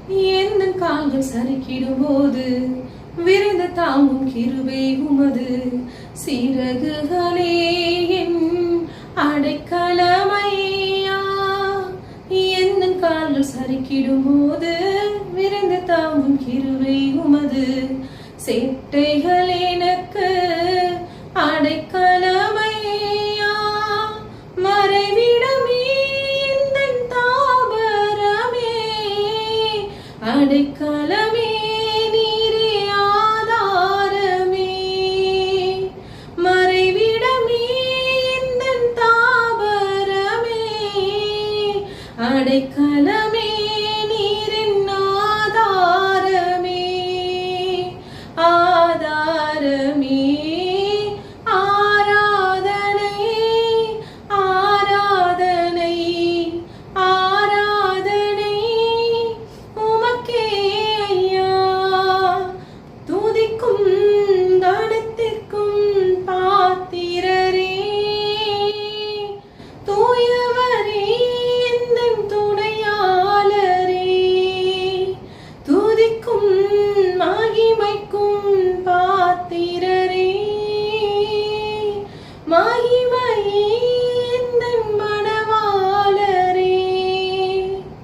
எந்த கால்கள் சறுக்கிடும்போது விரைந்து தாங்கும் கிருபை உமது சிறகுகளே என் அடைக்கலமையா. எந்த கால்கள் சறுக்கிடும்போது விரைந்து தாங்கும் கிருபை உமது சேட்டைகள் எனக்கு அடைக்கலமையா. மறைவிடமே எந்தன் தாபரமே அடைக்கலமே